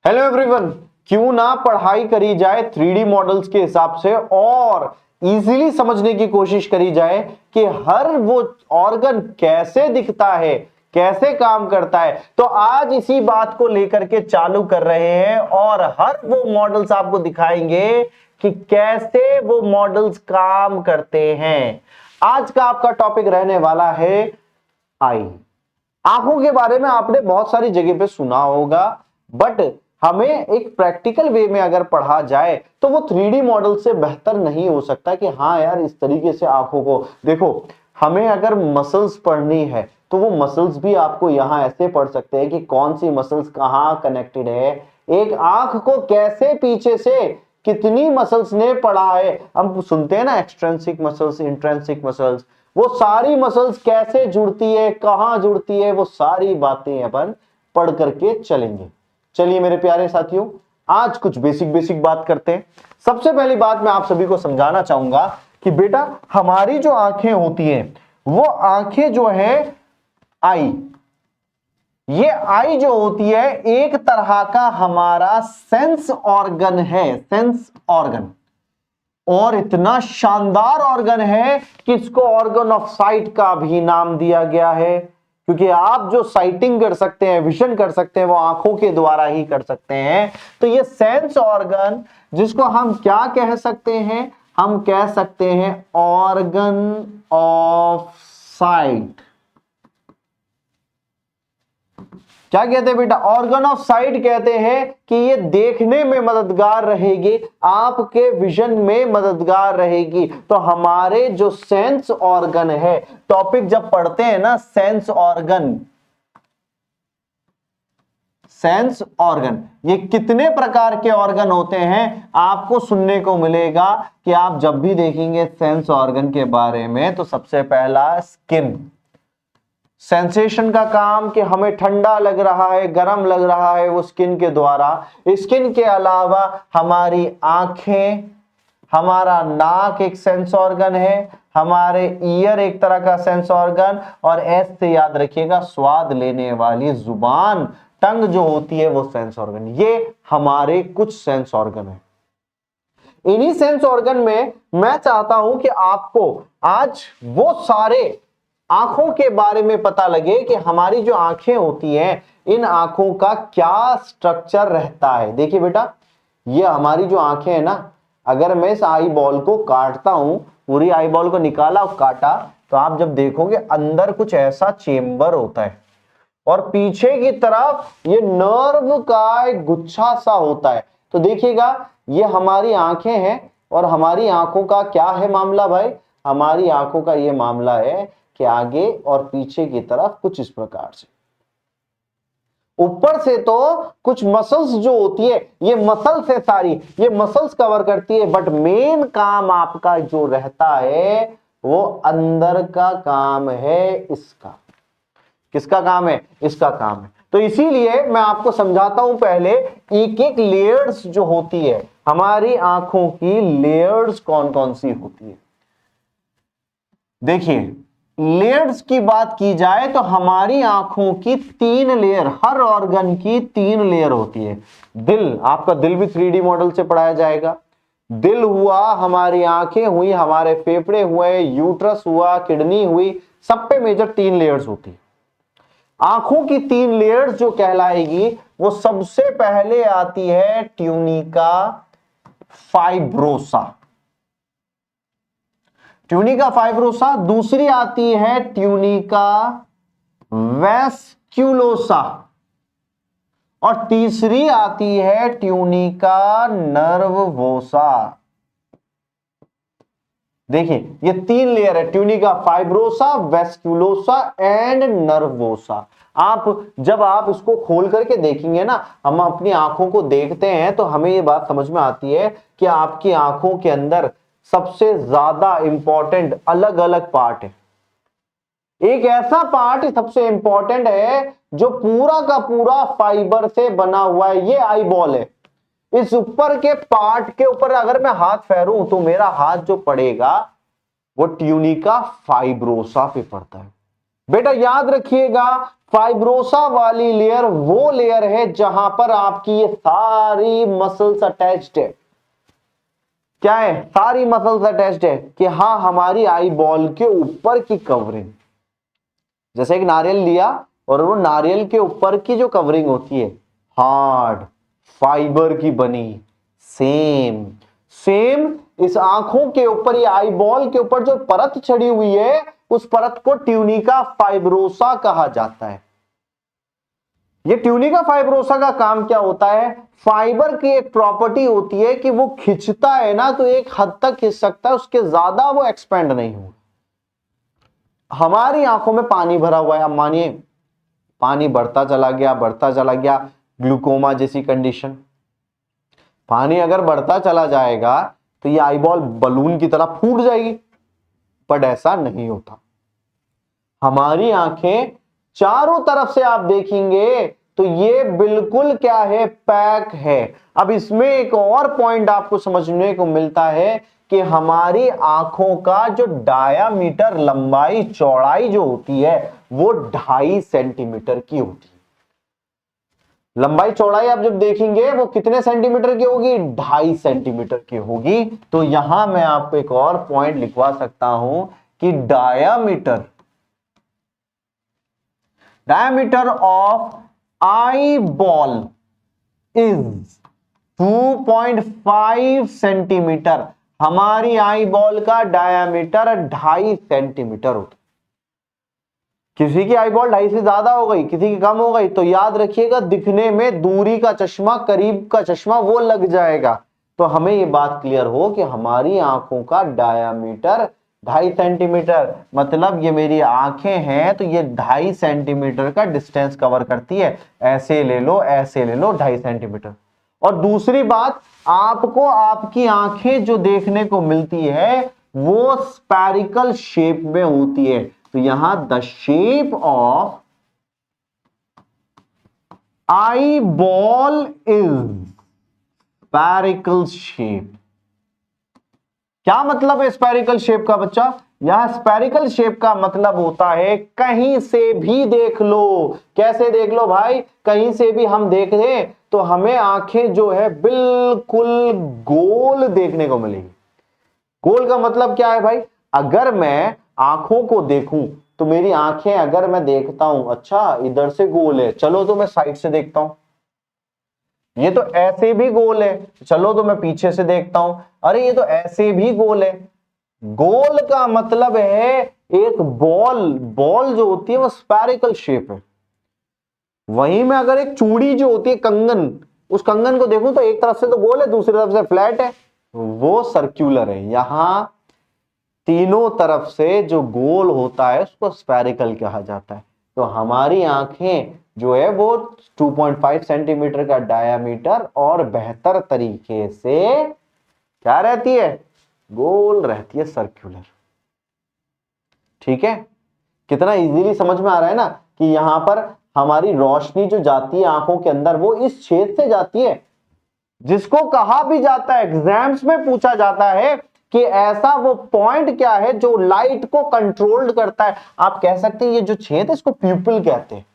Hello everyone, क्यों ना पढ़ाई करी जाए 3D मॉडल्स के हिसाब से और इजीली समझने की कोशिश करी जाए कि हर वो ऑर्गन कैसे दिखता है, कैसे काम करता है। तो आज इसी बात को लेकर के चालू कर रहे हैं और हर वो मॉडल्स आपको दिखाएंगे कि कैसे वो मॉडल्स काम करते हैं। आज का आपका टॉपिक रहने वाला है आई। आंखों के बारे में आपने बहुत सारी जगह पे सुना होगा, बट हमें एक प्रैक्टिकल वे में अगर पढ़ा जाए तो वो 3D मॉडल से बेहतर नहीं हो सकता कि हाँ यार इस तरीके से आंखों को देखो। हमें अगर मसल्स पढ़नी है तो वो मसल्स भी आपको यहां ऐसे पढ़ सकते हैं कि कौन सी मसल्स कहां कनेक्टेड है, एक आंख को कैसे पीछे से कितनी मसल्स ने पढ़ा है। हम सुनते हैं ना एक्सट्रिंसिक मसल्स, इंट्रिंसिक मसल्स, वो सारी मसल्स कैसे जुड़ती है, कहां जुड़ती है, वो सारी बातें अपन पढ़ करके चलेंगे। चलिए मेरे प्यारे साथियों, आज कुछ बेसिक बेसिक बात करते हैं। सबसे पहली बात मैं आप सभी को समझाना चाहूंगा कि बेटा हमारी जो आंखें होती हैं वो आंखें जो है आई, ये आई जो होती है एक तरह का हमारा सेंस ऑर्गन है, सेंस ऑर्गन। और इतना शानदार ऑर्गन है कि इसको ऑर्गन ऑफ साइट का भी नाम दिया गया है, क्योंकि आप जो साइटिंग कर सकते हैं, विजन कर सकते हैं, वो आंखों के द्वारा ही कर सकते हैं। तो ये सेंस ऑर्गन जिसको हम क्या कह सकते हैं, हम कह सकते हैं ऑर्गन ऑफ साइट। क्या कहते हैं बेटा? ऑर्गन ऑफ साइट कहते हैं कि ये देखने में मददगार रहेगी, आपके विजन में मददगार रहेगी। तो हमारे जो सेंस ऑर्गन है, टॉपिक जब पढ़ते हैं ना सेंस ऑर्गन, सेंस ऑर्गन ये कितने प्रकार के ऑर्गन होते हैं आपको सुनने को मिलेगा कि आप जब भी देखेंगे सेंस ऑर्गन के बारे में तो सबसे पहला स्किन, सेंसेशन का काम कि हमें ठंडा लग रहा है, गर्म लग रहा है, वो स्किन के द्वारा। स्किन के अलावा हमारी आंखें, हमारा नाक एक सेंस ऑर्गन है, हमारे ईयर एक तरह का सेंस ऑर्गन, और एस से याद रखिएगा स्वाद लेने वाली जुबान, टंग जो होती है वो सेंस ऑर्गन। ये हमारे कुछ सेंस ऑर्गन है। इन्हीं सेंस ऑर्गन में मैं चाहता हूं कि आपको आज वो सारे आंखों के बारे में पता लगे कि हमारी जो आंखें होती हैं इन आंखों का क्या स्ट्रक्चर रहता है। देखिए बेटा, ये हमारी जो आंखें हैं ना, अगर मैं इस आई बॉल को काटता हूं, पूरी आई बॉल को निकाला और काटा, तो आप जब देखोगे अंदर कुछ ऐसा चेंबर होता है और पीछे की तरफ ये नर्व का एक गुच्छा सा होता है। तो देखिएगा ये हमारी आंखें हैं और हमारी आंखों का क्या है मामला भाई? हमारी आंखों का ये मामला है कि आगे और पीछे की तरफ कुछ इस प्रकार से, ऊपर से तो कुछ मसल्स जो होती है, ये मसल्स है सारी, ये मसल्स कवर करती है, बट मेन काम आपका जो रहता है वो अंदर का काम है इसका। किसका काम है? इसका काम है। तो इसीलिए मैं आपको समझाता हूं पहले एक एक लेयर्स जो होती है, हमारी आंखों की लेयर्स कौन कौन सी होती है। देखिए लेयर्स की बात की जाए तो हमारी आंखों की 3 लेयर, हर ऑर्गन की 3 लेयर होती है। दिल, आपका दिल भी 3D मॉडल से पढ़ाया जाएगा। दिल हुआ, हमारी आंखें हुई, हमारे फेफड़े हुए, यूट्रस हुआ, किडनी हुई, सब पे मेजर 3 लेयर्स होती है। आंखों की 3 लेयर्स जो कहलाएगी वो सबसे पहले आती है ट्यूनिका फाइब्रोसा, ट्यूनिका फाइब्रोसा। दूसरी आती है ट्यूनिका वेस्क्यूलोसा और तीसरी आती है ट्यूनिका नर्वोसा। देखिए ये 3 लेयर है, ट्यूनिका फाइब्रोसा, वेस्क्यूलोसा एंड नर्वोसा। आप जब आप इसको खोल करके देखेंगे ना, हम अपनी आंखों को देखते हैं तो हमें ये बात समझ में आती है कि आपकी आंखों के अंदर सबसे ज्यादा इंपॉर्टेंट अलग अलग पार्ट है। एक ऐसा पार्ट सबसे इंपॉर्टेंट है जो पूरा का पूरा फाइबर से बना हुआ है, ये आई बॉल है। इस ऊपर के पार्ट के ऊपर अगर मैं हाथ फेरूं तो मेरा हाथ जो पड़ेगा वो ट्यूनिका फाइब्रोसा पे पड़ता है। बेटा याद रखिएगा, फाइब्रोसा वाली लेयर वो लेयर है जहां पर आपकी ये सारी मसल्स अटैच्ड है। क्या है? सारी मसल्स अटैच्ड है कि हाँ हमारी आई बॉल के ऊपर की कवरिंग, जैसे एक नारियल लिया और वो नारियल के ऊपर की जो कवरिंग होती है हार्ड फाइबर की बनी, सेम सेम इस आंखों के ऊपर, ये आई बॉल के ऊपर जो परत चढ़ी हुई है उस परत को ट्यूनिका फाइब्रोसा कहा जाता है। ये ट्यूनिका फाइब्रोसा का काम क्या होता है? फाइबर की एक प्रॉपर्टी होती है कि वो खिंचता है ना तो एक हद तक खिंच सकता है, उसके ज्यादा वो एक्सपेंड नहीं होगा। हमारी आंखों में पानी भरा हुआ है, हम मानिए पानी बढ़ता चला गया बढ़ता चला गया, ग्लूकोमा जैसी कंडीशन। पानी अगर बढ़ता चला जाएगा तो ये आईबॉल बलून की तरह फूट जाएगी, बट ऐसा नहीं होता। हमारी आंखें चारों तरफ से आप देखेंगे तो ये बिल्कुल क्या है? पैक है। अब इसमें एक और पॉइंट आपको समझने को मिलता है कि हमारी आंखों का जो डायामीटर, लंबाई चौड़ाई जो होती है वो 2.5 सेंटीमीटर की होती है। लंबाई चौड़ाई आप जब देखेंगे वो कितने सेंटीमीटर की होगी? 2.5 सेंटीमीटर की होगी। तो यहां मैं आपको एक और पॉइंट लिखवा सकता हूं कि diameter of eye ball is 2.5 centimetre. हमारी आई बॉल का डायमीटर 2.5 सेंटीमीटर होता है। किसी की आई बॉल 2.5 से ज्यादा हो गई, किसी की कम हो गई, तो याद रखिएगा दिखने में दूरी का चश्मा, करीब का चश्मा वो लग जाएगा। तो हमें ये बात क्लियर हो कि हमारी आंखों का डायामीटर 2.5 सेंटीमीटर, मतलब ये मेरी आंखें हैं तो ये 2.5 सेंटीमीटर का डिस्टेंस कवर करती है। ऐसे ले लो ऐसे ले लो 2.5 सेंटीमीटर। और दूसरी बात, आपको आपकी आंखें जो देखने को मिलती है वो स्फेरिकल शेप में होती है। तो यहां the shape of eye ball is spherical shape. क्या मतलब है स्फेरिकल शेप का बच्चा? यहां स्फेरिकल शेप का मतलब होता है कहीं से भी देख लो। कैसे देख लो भाई? कहीं से भी हम देख लें तो हमें आंखें जो है बिल्कुल गोल देखने को मिलेगी। गोल का मतलब क्या है भाई? अगर मैं आंखों को देखूं तो मेरी आंखें, अगर मैं देखता हूं अच्छा इधर से गोल है, चलो तो मैं साइड से देखता हूं। ये तो ऐसे भी गोल है, चलो तो मैं पीछे से देखता हूं। अरे ये तो ऐसे भी गोल है। गोल का मतलब है एक बॉल, बॉल जो होती है वो स्फेरिकल शेप है। वहीं में अगर एक चूड़ी जो होती है, कंगन, उस कंगन को देखूं तो एक तरफ से तो गोल है, दूसरी तरफ से फ्लैट है, वो सर्क्यूलर है। यहां तीनों तरफ से जो गोल होता है उसको स्फेरिकल कहा जाता है। तो हमारी आंखें जो है वो 2.5 सेंटीमीटर का डायामीटर और बेहतर तरीके से क्या रहती है? गोल रहती है, सर्क्यूलर। ठीक है? कितना इजीली समझ में आ रहा है ना कि यहां पर हमारी रोशनी जो जाती है आंखों के अंदर वो इस छेद से जाती है, जिसको कहा भी जाता है, एग्जाम्स में पूछा जाता है कि ऐसा वो पॉइंट क्या है जो लाइट को कंट्रोल्ड करता है। आप कह सकते हैं ये जो छेद है इसको प्यूपिल कहते हैं।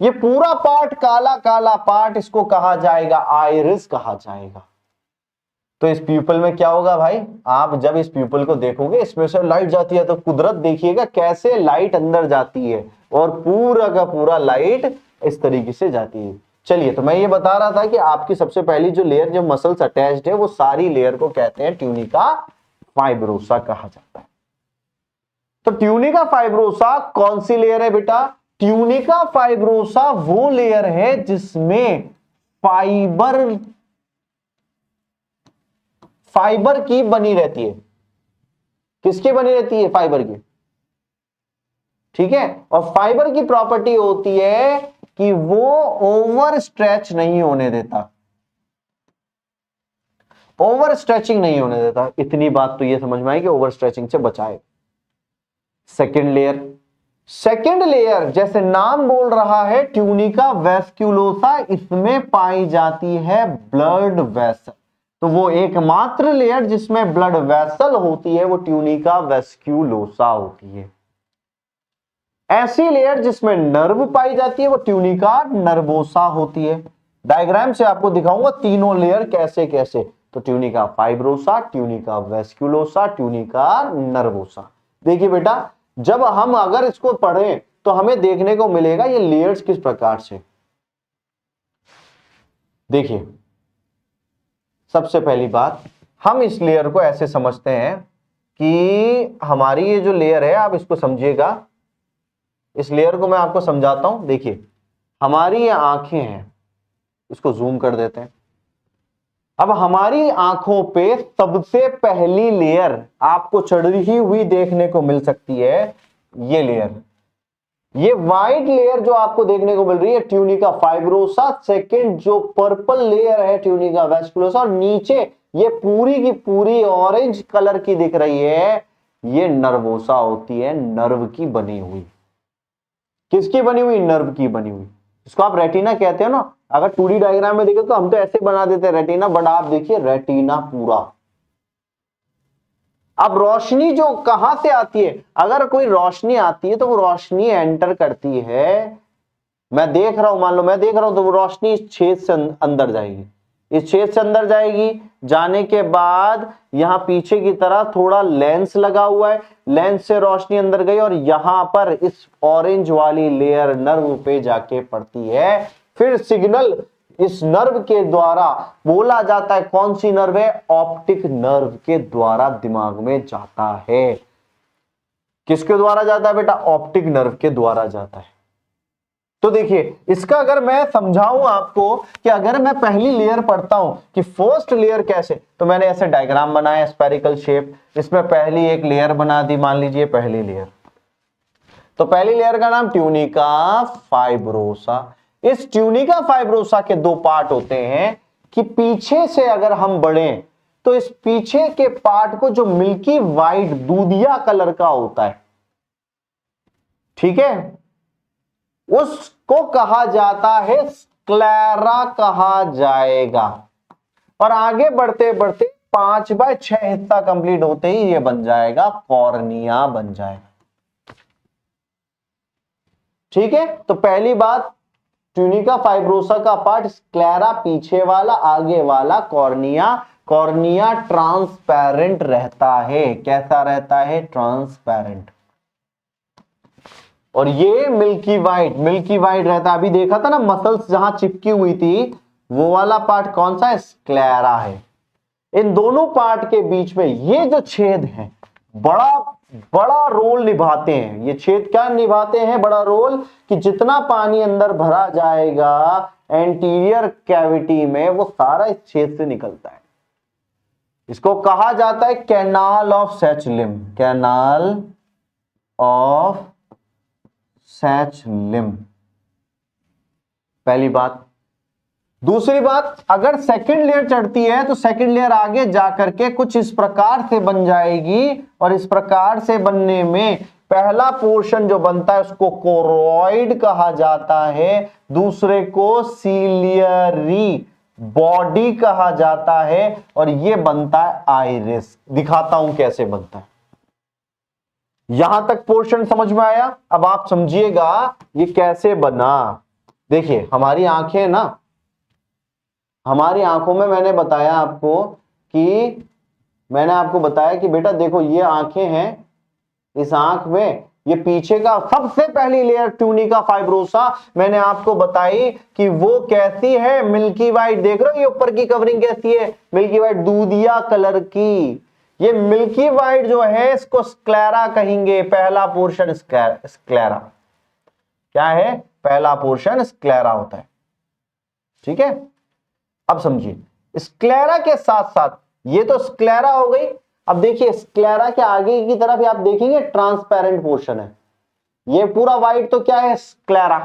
ये पूरा पार्ट, काला काला पार्ट, इसको कहा जाएगा आइरिस कहा जाएगा। तो इस प्यूपल में क्या होगा भाई? आप जब इस प्यूपल को देखोगे इसमें से लाइट जाती है तो कुदरत देखिएगा कैसे लाइट अंदर जाती है और पूरा का पूरा लाइट इस तरीके से जाती है। चलिए, तो मैं ये बता रहा था कि आपकी सबसे पहली जो लेयर, जो मसल्स अटैच्ड है, वो सारी लेयर को कहते हैं ट्यूनिका फाइब्रोसा कहा जाता है। तो ट्यूनिका फाइब्रोसा कौन सी लेयर है बेटा? ट्यूनिका फाइब्रोसा वो लेयर है जिसमें फाइबर की बनी रहती है। किसकी बनी रहती है? फाइबर की। ठीक है? और फाइबर की प्रॉपर्टी होती है कि वो ओवर स्ट्रेच नहीं होने देता, ओवर स्ट्रेचिंग नहीं होने देता। इतनी बात तो ये समझ में आई कि ओवर स्ट्रेचिंग से बचाए। सेकेंड लेयर, सेकेंड लेयर जैसे नाम बोल रहा है ट्यूनिका वेस्क्यूलोसा, इसमें पाई जाती है ब्लड वेसल। तो वो एकमात्र लेयर जिसमें ब्लड वेसल होती है वो ट्यूनिका वेस्क्यूलोसा होती है। ऐसी लेयर जिसमें नर्व पाई जाती है वो ट्यूनिका नर्वोसा होती है। डायग्राम से आपको दिखाऊंगा तीनों लेयर कैसे कैसे। तो tunica fibrosa, tunica वेस्कुलोसा, tunica nervosa. देखिए बेटा, जब हम अगर इसको पढ़ें तो हमें देखने को मिलेगा ये लेयर्स किस प्रकार से। देखिए, सबसे पहली बात, हम इस लेयर को ऐसे समझते हैं कि हमारी ये जो लेयर है, आप इसको समझिएगा, इस लेयर को मैं आपको समझाता हूं। देखिए, हमारी ये आंखें हैं, इसको जूम कर देते हैं। अब हमारी आंखों पे सबसे पहली लेयर आपको चढ़ी हुई देखने को मिल सकती है, ये लेयर, ये व्हाइट लेयर जो आपको देखने को मिल रही है ट्यूनिका फाइब्रोसा। सेकंड जो पर्पल लेयर है ट्यूनिका वेस्कुलोसा, और नीचे ये पूरी की पूरी ऑरेंज कलर की दिख रही है, ये नर्वोसा होती है, नर्व की बनी हुई। किसकी बनी हुई? नर्व की बनी हुई। इसको आप रेटिना कहते हो ना। अगर 2D डायग्राम में देखें तो हम तो ऐसे बना देते हैं रेटिना, बट आप देखिए रेटिना पूरा। अब रोशनी जो कहां से आती है, अगर कोई रोशनी आती है तो वो रोशनी एंटर करती है, मैं देख रहा हूं, मान लो मैं देख रहा हूं, तो वो रोशनी इस छेद से अंदर जाएगी, इस छेद से अंदर जाएगी। जाने के बाद यहां पीछे की तरह थोड़ा लेंस लगा हुआ है, लेंस से रोशनी अंदर गई और यहां पर इस ऑरेंज वाली लेयर नर्व पे जाके पड़ती है। फिर सिग्नल इस नर्व के द्वारा बोला जाता है, कौन सी नर्व है? ऑप्टिक नर्व के द्वारा दिमाग में जाता है। किसके द्वारा जाता है बेटा? ऑप्टिक नर्व के द्वारा जाता है। तो देखिए, इसका अगर मैं समझाऊं आपको कि अगर मैं पहली लेयर पढ़ता हूं कि फर्स्ट लेयर कैसे, तो मैंने ऐसे डायग्राम बनाया स्फेरिकल शेप, इसमें पहली एक लेयर बना दी, मान लीजिए पहली लेयर। तो पहली लेयर का नाम ट्यूनिका फाइब्रोसा। इस ट्यूनिका फाइब्रोसा के दो पार्ट होते हैं कि पीछे से अगर हम बढ़े तो इस पीछे के पार्ट को जो मिल्की वाइट दूधिया कलर का होता है, ठीक है, उसको कहा जाता है स्क्लेरा कहा जाएगा। और आगे बढ़ते बढ़ते 5/6 हिस्सा कंप्लीट होते ही ये बन जाएगा कॉर्निया बन जाएगा। ठीक है, तो पहली बात, ट्यूनिका फाइब्रोसा का पार्ट स्क्लेरा पीछे वाला, आगे वाला कॉर्निया। कॉर्निया ट्रांसपेरेंट रहता है। कैसा रहता है? ट्रांसपेरेंट। और ये मिल्की वाइट रहता है। अभी देखा था ना मसल्स जहां चिपकी हुई थी, वो वाला पार्ट कौन सा है? स्क्लेरा है। इन दोनों पार्ट के बीच में ये जो छेद है बड़ा बड़ा रोल निभाते हैं। ये छेद क्या निभाते हैं? बड़ा रोल, कि जितना पानी अंदर भरा जाएगा एंटीरियर कैविटी में, वो सारा इस छेद से निकलता है। इसको कहा जाता है कैनाल ऑफ सैचलिम। कैनाल ऑफ सैचलिम, पहली बात। दूसरी बात, अगर सेकंड लेयर चढ़ती है तो सेकंड लेयर आगे जाकर के कुछ इस प्रकार से बन जाएगी, और इस प्रकार से बनने में पहला पोर्शन जो बनता है उसको कोरोइड कहा जाता है, दूसरे को सीलियरी बॉडी कहा जाता है, और ये बनता है आइरिस। दिखाता हूं कैसे बनता है। यहां तक पोर्शन समझ में आया? अब आप समझिएगा ये कैसे बना। देखिए, हमारी आंखें ना, हमारी आंखों में मैंने बताया आपको कि बेटा देखो ये आंखें हैं, इस आंख में ये पीछे का सबसे पहली लेयर ट्यूनिका फाइब्रोसा मैंने आपको बताई कि वो कैसी है? Milky white. देख रहे हो ये ऊपर की कवरिंग कैसी है? मिल्की वाइट दूधिया कलर की। ये मिल्की वाइट जो है इसको स्क्लेरा कहेंगे। पहला पोर्शन स्क्लेरा क्या है? पहला पोर्शन स्क्लेरा होता है। ठीक है, अब समझिए, स्क्लेरा के साथ साथ ये तो स्क्लेरा हो गई। अब देखिए स्क्लेरा के आगे की तरफ आप देखेंगे ट्रांसपेरेंट पोर्शन है, ये पूरा व्हाइट तो क्या है? स्क्लेरा।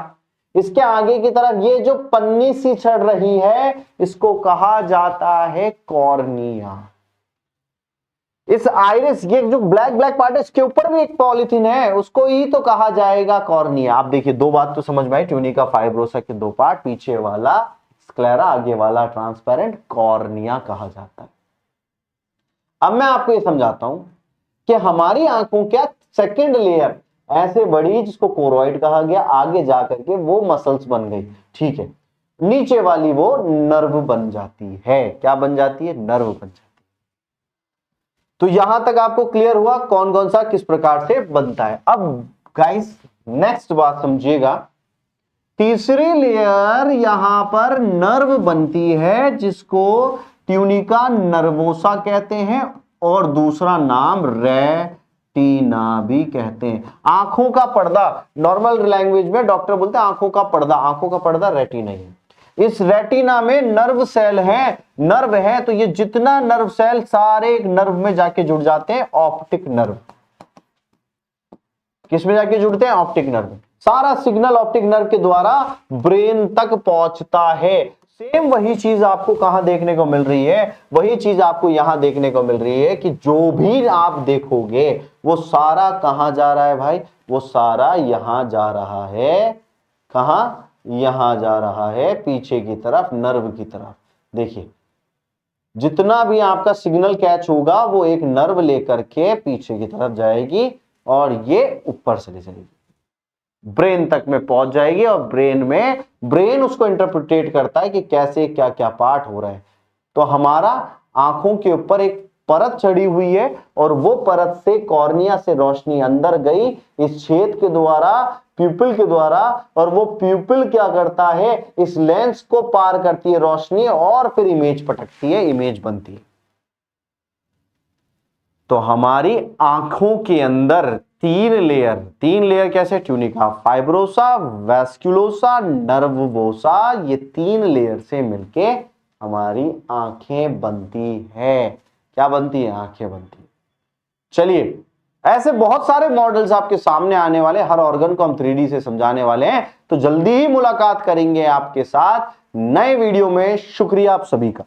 इसके आगे की तरफ ये जो पन्नी सी चढ़ रही है इसको कहा जाता है कॉर्निया। इस आइरिस, ये जो ब्लैक पार्ट है इसके ऊपर भी एक पॉलिथीन है, उसको ही तो कहा जाएगा कॉर्निया। आप देखिए, दो बात तो समझ में आई। ट्यूनिका फाइब्रोसा के दो पार्ट, पीछे वाला स्क्लेरा, आगे वाला ट्रांसपेरेंट, कॉर्निया कहा जाता है। अब मैं आपको ये समझाता हूं कि हमारी आंखों क्या सेकंड लेयर ऐसे बढ़ी जिसको कोरोइड कहा गया, आगे जाकर के वो मसल्स बन गई, ठीक है। नीचे वाली वो नर्व बन जाती है। क्या बन जाती है? नर्व बन जाती है। तो यहां तक आपको क्लियर हुआ कौन कौन सा किस प्रकार से बनता है। अब गाइस नेक्स्ट बात समझिएगा, तीसरी लेयर यहां पर नर्व बनती है जिसको ट्यूनिका नर्वोसा कहते हैं और दूसरा नाम रेटिना भी कहते हैं। आंखों का पर्दा, नॉर्मल लैंग्वेज में डॉक्टर बोलते हैं आंखों का पर्दा, आंखों का पर्दा रेटिना ही है। इस रेटिना में नर्व सेल है, नर्व है, तो ये जितना नर्व सेल सारे एक नर्व में जाके जुड़ जाते हैं, ऑप्टिक नर्व। किसमें जाके जुड़ते हैं? Optic nerve. सारा सिग्नल ऑप्टिक नर्व के द्वारा ब्रेन तक पहुंचता है। सेम वही चीज आपको कहां देखने को मिल रही है? वही चीज आपको यहां देखने को मिल रही है कि जो भी आप देखोगे वो सारा कहां जा रहा है भाई? वो सारा यहां जा रहा है। कहां? यहां जा रहा है, पीछे की तरफ, नर्व की तरफ। देखिए जितना भी आपका सिग्नल कैच होगा वो एक नर्व लेकर के पीछे की तरफ जाएगी और ये ऊपर चली जाएगी, ब्रेन तक में पहुंच जाएगी और ब्रेन उसको इंटरप्रिटेट करता है कि कैसे क्या क्या पार्ट हो रहा है। तो हमारा आंखों के ऊपर एक परत चढ़ी हुई है और वो परत से कॉर्निया से रोशनी अंदर गई इस छेद के द्वारा, प्यूपिल के द्वारा, और वो प्यूपिल क्या करता है? इस लेंस को पार करती है रोशनी और फिर इमेज पटकती है, इमेज बनती है। तो हमारी आंखों के अंदर तीन लेयर कैसे? ट्यूनिका फाइब्रोसा, वैस्कुलोसा, नर्वोसा, ये तीन लेयर से मिलके हमारी आंखें बनती है। क्या बनती है? आंखें बनती है। चलिए ऐसे बहुत सारे मॉडल्स आपके सामने आने वाले, हर ऑर्गन को हम 3D से समझाने वाले हैं। तो जल्दी ही मुलाकात करेंगे आपके साथ नए वीडियो में। शुक्रिया आप सभी का।